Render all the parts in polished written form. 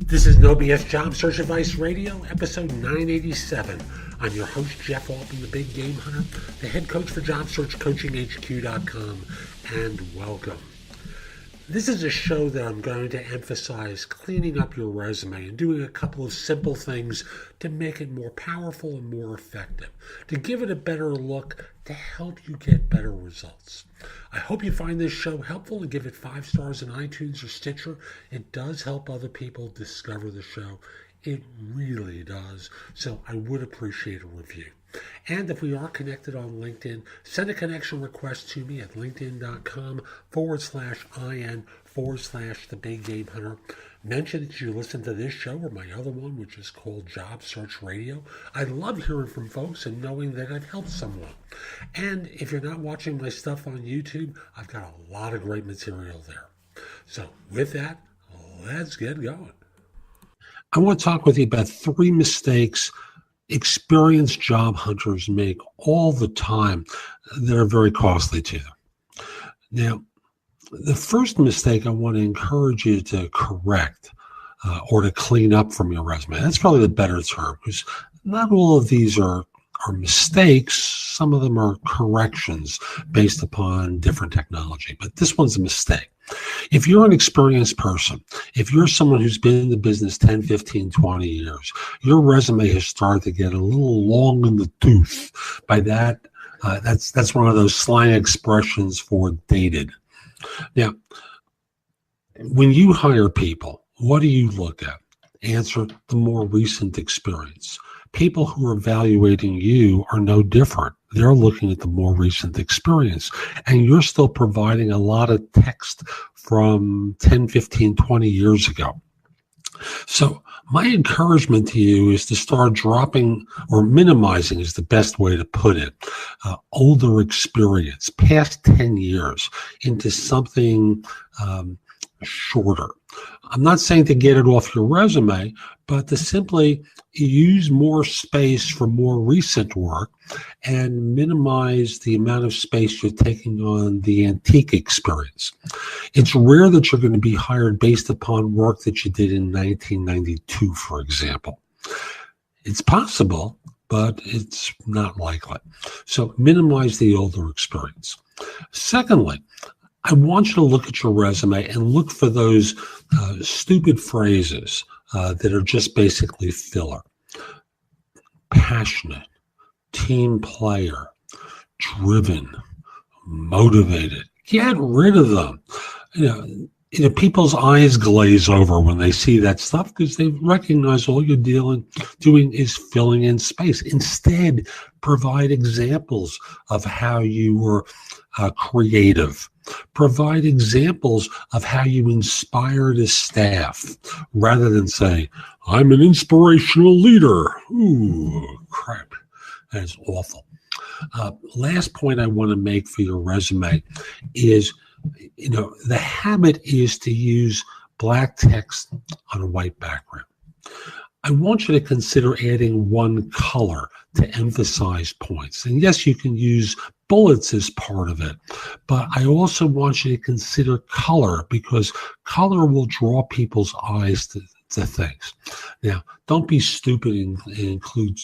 This is No BS Job Search Advice Radio, episode 987. I'm your host, Jeff Altman, the Big Game Hunter, the head coach for JobSearchCoachingHQ.com, and welcome. This is a show that I'm going to emphasize cleaning up your resume and doing a couple of simple things to make it more powerful and more effective, to give it a better look, to help you get better results. I hope you find this show helpful and give it 5 stars in iTunes or Stitcher. It does help other people discover the show. It really does. So I would appreciate a review. And if we are connected on LinkedIn, send a connection request to me at linkedin.com/IN/The Big Game Hunter. Mention that you listen to this show or my other one, which is called Job Search Radio. I love hearing from folks and knowing that I've helped someone. And if you're not watching my stuff on YouTube, I've got a lot of great material there. So with that, let's get going. I want to talk with you about 3 mistakes experienced job hunters make all the time that are very costly to them. Now, the first mistake I want to encourage you to correct or to clean up from your resume. That's probably the better term, because not all of these are mistakes. Some of them are corrections based upon different technology, but this one's a mistake. If you're an experienced person, if you're someone who's been in the business 10, 15, 20 years, your resume has started to get a little long in the tooth. By that, that's one of those slang expressions for dated. Now, when you hire people, what do you look at? Answer: the more recent experience. People who are evaluating you are no different. They're looking at the more recent experience, and you're still providing a lot of text from 10, 15, 20 years ago. So my encouragement to you is to start dropping, or minimizing is the best way to put it, older experience, past 10 years, into something shorter. I'm not saying to get it off your resume, but to simply use more space for more recent work and minimize the amount of space you're taking on the antique experience. It's rare that you're going to be hired based upon work that you did in 1992, for example. It's possible, but it's not likely. So minimize the older experience. Secondly, I want you to look at your resume and look for those stupid phrases that are just basically filler. Passionate, team player, driven, motivated. Get rid of them. You know, people's eyes glaze over when they see that stuff because they recognize all you're doing is filling in space. Instead, provide examples of how you were creative. Provide examples of how you inspired a staff rather than say, I'm an inspirational leader. Ooh, crap. That is awful. Last point I want to make for your resume is, the habit is to use black text on a white background. I want you to consider adding one color to emphasize points. And yes, you can use bullets as part of it, but I also want you to consider color, because color will draw people's eyes to things. Now, don't be stupid and include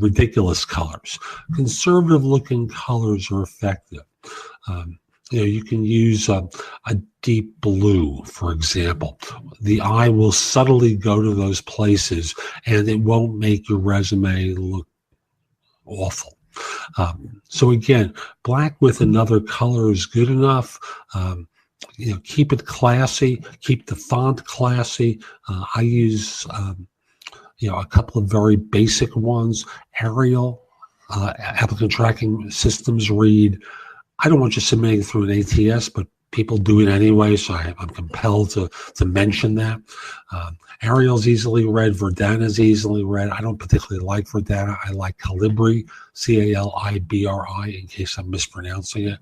ridiculous colors. Conservative looking colors are effective. You can use a deep blue, for example. The eye will subtly go to those places and it won't make your resume look awful. So again, black with another color is good enough. Keep it classy, keep the font classy. I use, a couple of very basic ones. Arial, applicant tracking systems read. I don't want you submitting through an ATS, but people do it anyway, so I'm compelled to mention that. Arial's easily read. Verdana is easily read. I don't particularly like Verdana. I like Calibri, Calibri, in case I'm mispronouncing it.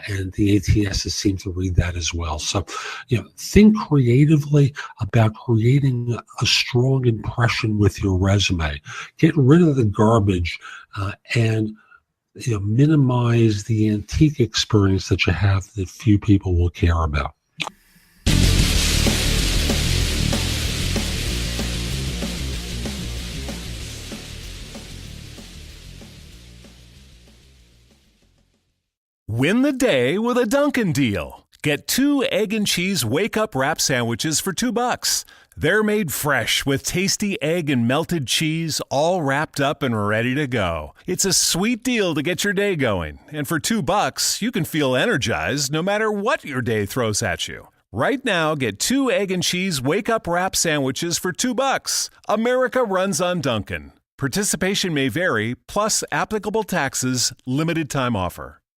And the ATSs seem to read that as well. So, think creatively about creating a strong impression with your resume. Get rid of the garbage and minimize the antique experience that you have that few people will care about. Win the day with a Dunkin' deal. Get 2 egg and cheese wake-up wrap sandwiches for $2. They're made fresh with tasty egg and melted cheese, all wrapped up and ready to go. It's a sweet deal to get your day going. And for $2, you can feel energized no matter what your day throws at you. Right now, get 2 egg and cheese wake-up wrap sandwiches for $2. America runs on Dunkin'. Participation may vary, plus applicable taxes, limited time offer.